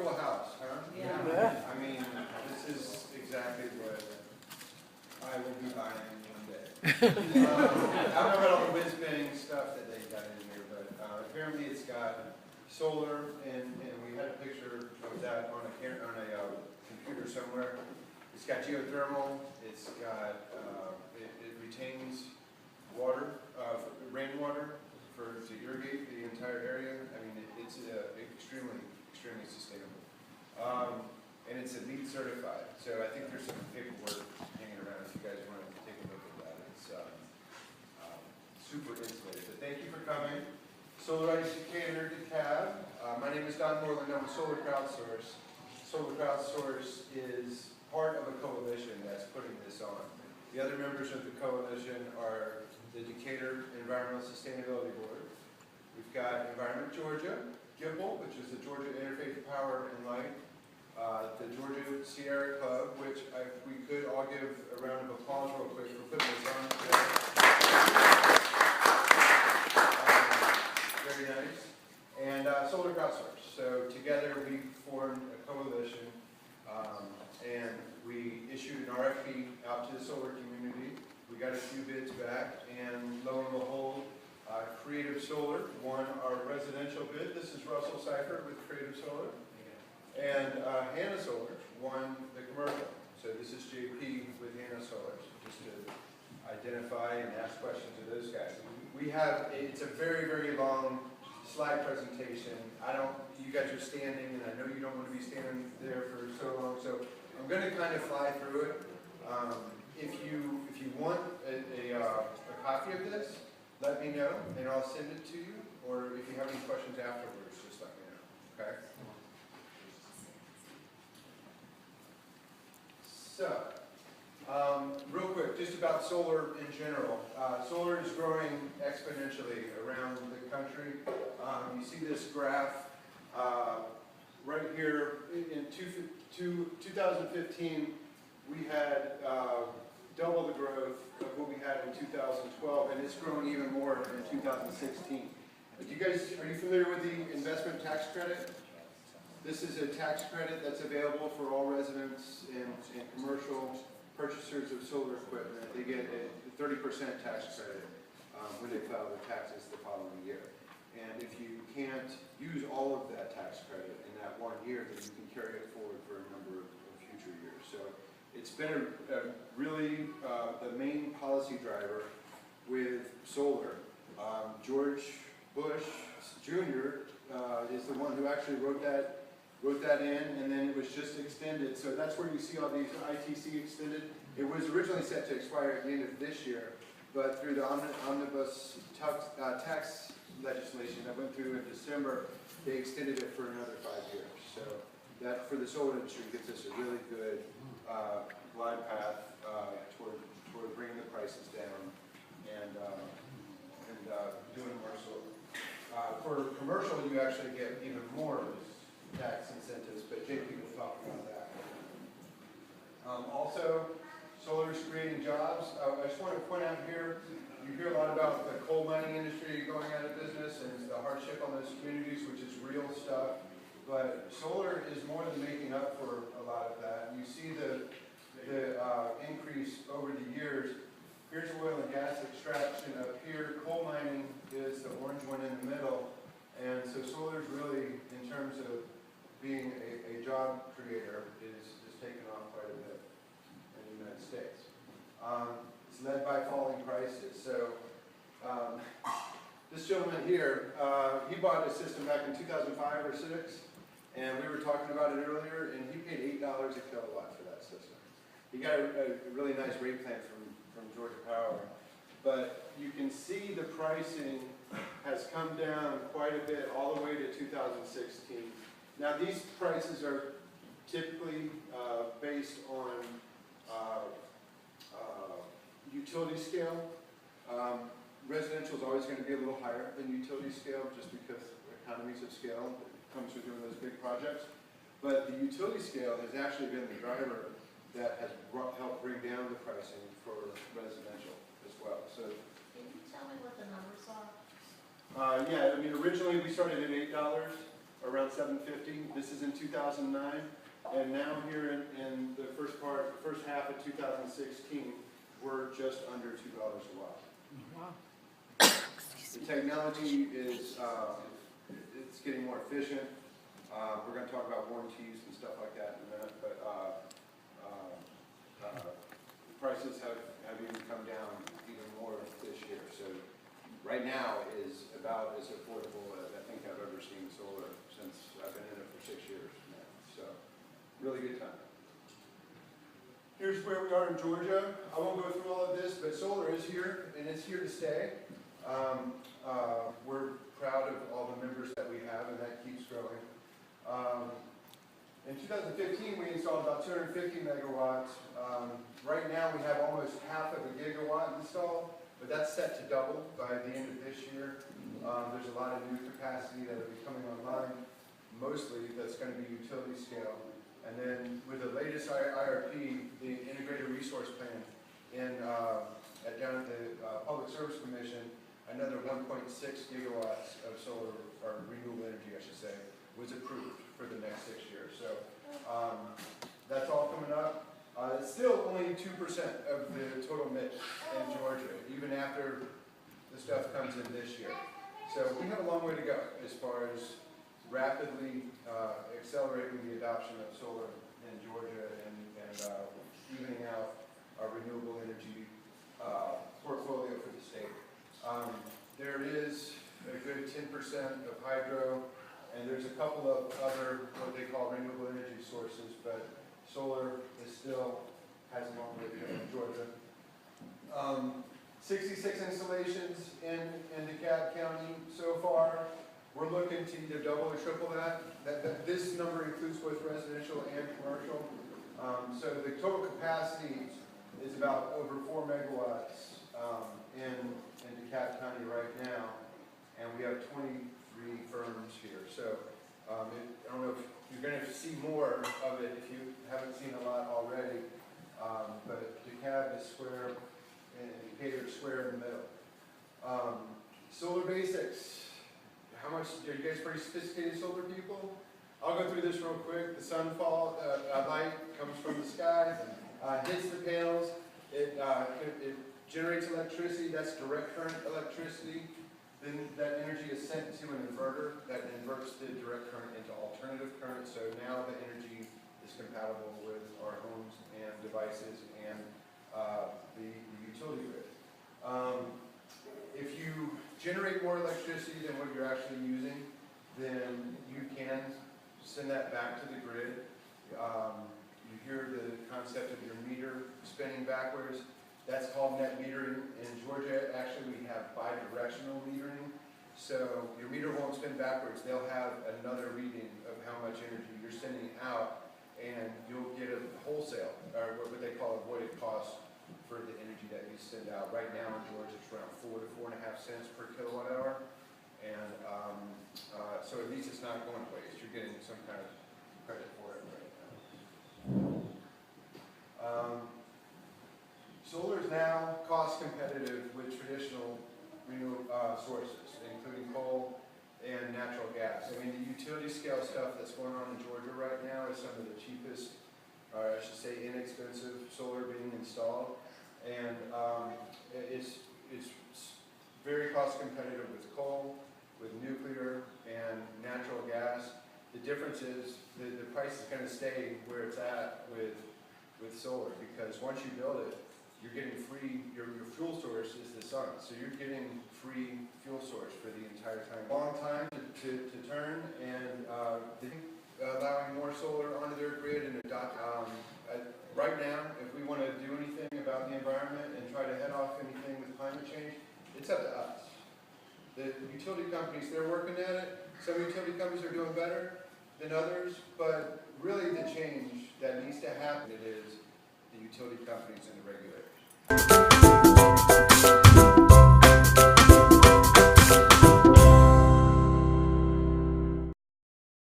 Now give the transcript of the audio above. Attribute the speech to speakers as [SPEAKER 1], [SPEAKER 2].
[SPEAKER 1] beautiful house, huh?
[SPEAKER 2] Yeah.
[SPEAKER 1] I mean, this is exactly what I will be buying one day. I don't know about all the whiz-bang stuff that they got in here, but apparently it's got solar, and we had a picture of that on a computer somewhere. It's got geothermal. It's got it retains water, rainwater to irrigate the entire area. I mean, it's extremely sustainable, and it's LEED certified. So I think there's some paperwork hanging around if you guys want to take a look at that. It's super insulated. But thank you for coming. Solarize Decatur-DeKalb. My name is Moreland. I'm with Solar CrowdSource. Solar CrowdSource is part of a coalition that's putting this on. The other members of the coalition are the Decatur Environmental Sustainability Board. We've got Environment Georgia, GIPL, which is the Georgia Interfaith Power and Light, the Georgia Sierra Club, which we could all give a round of applause real quick for putting this on today. Very nice. And Solar CrowdSource. So together we formed a coalition, and we issued an RFP out to the solar community. We got a few bids back, and lo and behold, Creative Solar won our residential bid. This is Russell Seifert with Creative Solar. And Hannah Solar won the commercial. So this is JP with Hannah Solar, just to identify and ask questions of those guys. We have, it's a very long slide presentation. You guys are standing, and I know you don't want to be standing there for so long, so I'm going to kind of fly through it. If you want a copy of this, let me know, and I'll send it to you. Or if you have any questions afterwards, just let me know. Okay. So, real quick, just about solar in general. Solar is growing exponentially around the country. You see this graph right here. In 2015, we had double the growth of what we had in 2012, and it's grown even more in 2016. Are you familiar with the investment tax credit? This is a tax credit that's available for all residents and commercial purchasers of solar equipment. They get a 30% tax credit when they file their taxes the following year. And if you can't use all of that tax credit in that 1 year, then you can carry it forward for a number of future years. So it's been really the main policy driver with solar. George Bush Jr. Is the one who actually wrote that in, and then it was just extended. So that's where you see all these ITC extended. It was originally set to expire at the end of this year, but through the omnibus tax legislation that went through in December, they extended it for another 5 years. So that, for the solar industry, gives us a really good glide path toward bringing the prices down and doing more solar. For commercial, you actually get even more tax incentives, but JP will talk about that. Also, solar is creating jobs. I just want to point out here, you hear a lot about the coal mining industry going out of business and the hardship on those communities, which is real stuff. But solar is more than making up for a lot of that. You see the increase over the years. Here's oil and gas extraction up here. Coal mining is the orange one in the middle. And so solar is really, in terms of being a job creator, is taken off quite a bit in the United States. It's led by falling prices. So this gentleman here, he bought a system back in 2005 or 6, and we were talking about it earlier, and he paid $8 a kilowatt for that system. He got a really nice rate plan from Georgia Power, but you can see the pricing has come down quite a bit all the way to 2016. Now these prices are typically based on utility scale. Residential is always going to be a little higher than utility scale just because economies of scale comes with doing those big projects. But the utility scale has actually been the driver that has helped bring down the pricing for residential as well. So,
[SPEAKER 3] can you tell me what the numbers are?
[SPEAKER 1] yeah, I mean, originally we started at $8, around 750. This is in 2009. And now here in the first half of 2016, we're just under $2 a watt.
[SPEAKER 2] Wow.
[SPEAKER 1] The technology is, it's getting more efficient. We're going to talk about warranties and stuff like that in a minute, but prices have even come down even more this year. So right now is about as affordable as I think I've ever seen solar since I've been in it for 6 years now. So really good time. Here's where we are in Georgia. I won't go through all of this, but solar is here and it's here to stay. We're proud of all the members that we have, and that keeps growing. In 2015, we installed about 250 megawatts. Right now, we have almost half of a gigawatt installed, but that's set to double by the end of this year. There's a lot of new capacity that will be coming online. Mostly, that's going to be utility scale. And then with the latest IRP, the Integrated Resource Plan, down at the Public Service Commission, another 1.6 gigawatts of solar, or renewable energy, I should say, was approved for the next 6 years. So that's all coming up. It's still only 2% of the total mix in Georgia, even after the stuff comes in this year. So we have a long way to go as far as rapidly accelerating the adoption of solar in Georgia and evening out our renewable energy portfolio for the state. There is a good 10% of hydro, and there's a couple of other what they call renewable energy sources, but solar is still has a long way to go in Georgia. 66 installations in DeKalb County so far. We're looking to either double or triple that. This number includes both residential and commercial. So the total capacity is about over 4 megawatts in DeKalb County right now, and we have 23 firms here. So I don't know if you're going to see more of it if you haven't seen a lot already, but DeKalb is square and Decatur is square in the middle. Solar basics. How much, are you guys pretty sophisticated solar people? I'll go through this real quick. The sunfall light comes from the sky, hits the panels, it generates electricity, that's direct current electricity. Then that energy is sent to an inverter that inverts the direct current into alternative current. So now the energy is compatible with our homes and devices and the utility grid. If you generate more electricity than what you're actually using, then you can send that back to the grid. You hear the concept of your meter spinning backwards. That's called net metering. In Georgia, actually, we have bidirectional metering. So your meter won't spin backwards. They'll have another reading of how much energy you're sending out, and you'll get a wholesale, or what they call avoided cost for the energy that you send out. Right now in Georgia, it's around 4 to 4.5 cents per kilowatt hour. And so at least it's not going to waste. You're getting some kind of credit for it right now. Solar is now cost competitive with traditional renewable sources, including coal and natural gas. I mean, the utility scale stuff that's going on in Georgia right now is some of the cheapest, or I should say inexpensive solar being installed. And it's very cost competitive with coal, with nuclear, and natural gas. The difference is the price is going to stay where it's at with solar, because once you build it, you're getting free, your fuel source is the sun, so you're getting free fuel source for the entire time. Long time to turn, and allowing more solar onto their grid and adopt. Right now, if we want to do anything about the environment and try to head off anything with climate change, it's up to us. The utility companies, they're working at it. Some utility companies are doing better than others, but really the change that needs to happen is the utility companies and the regulators.